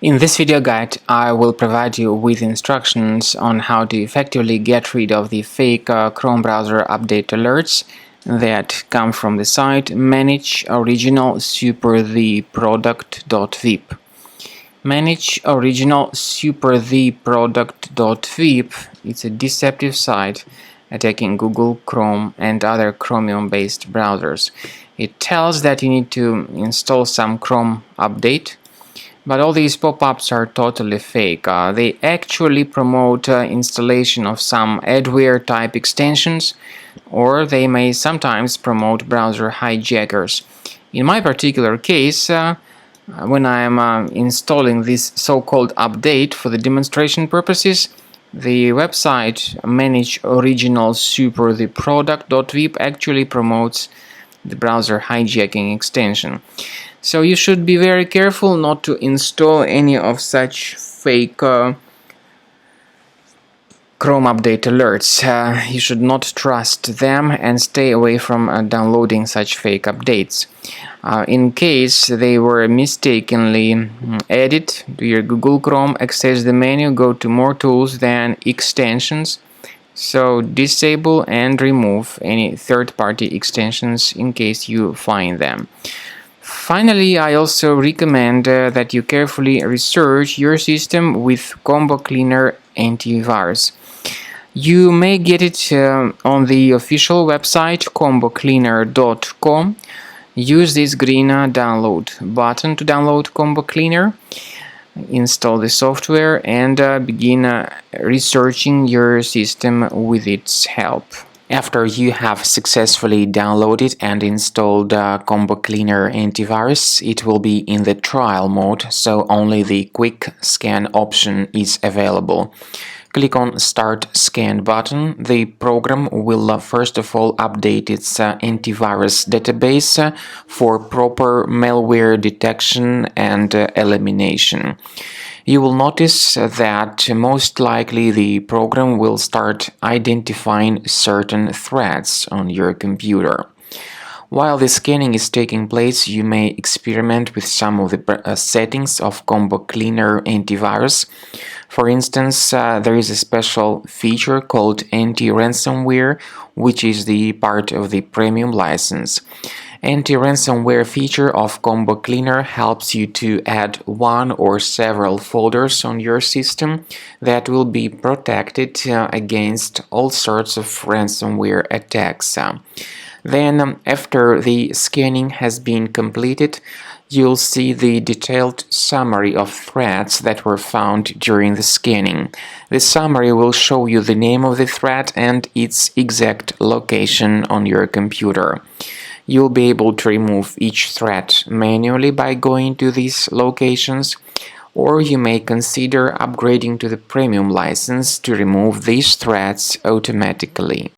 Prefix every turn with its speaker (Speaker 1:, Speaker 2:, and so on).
Speaker 1: In this video guide, I will provide you with instructions on how to effectively get rid of the fake Chrome browser update alerts that come from the site Manageoriginalsupertheproduct.vip. Manageoriginalsupertheproduct.vip is a deceptive site attacking Google, Chrome, and other Chromium-based browsers. It tells that you need to install some Chrome update, but all these pop-ups are totally fake. They actually promote installation of some adware type extensions, or they may sometimes promote browser hijackers. In my particular case, when I am installing this so-called update for the demonstration purposes, the website Manageoriginalsupertheproduct.vip actually promotes the browser hijacking extension. So you should be very careful not to install any of such fake Chrome update alerts. You should not trust them and stay away from downloading such fake updates. In case they were mistakenly added to your Google Chrome, access the menu, go to More Tools, then Extensions. So disable and remove any third-party extensions in case you find them. Finally, I also recommend that you carefully research your system with Combo Cleaner antivirus. You may get it on the official website combocleaner.com. Use this green download button to download Combo Cleaner. Install the software and begin researching your system with its help. After you have successfully downloaded and installed Combo Cleaner antivirus, it will be in the trial mode, so only the quick scan option is available. Click on Start Scan button. The program will first of all update its antivirus database for proper malware detection and elimination. You will notice that most likely the program will start identifying certain threats on your computer. While the scanning is taking place, you may experiment with some of the settings of Combo Cleaner antivirus. For instance, there is a special feature called anti-ransomware, which is the part of the premium license. Anti-ransomware feature of Combo Cleaner helps you to add one or several folders on your system that will be protected against all sorts of ransomware attacks. Then, after the scanning has been completed, you'll see the detailed summary of threats that were found during the scanning. The summary will show you the name of the threat and its exact location on your computer. You'll be able to remove each threat manually by going to these locations, or you may consider upgrading to the premium license to remove these threats automatically.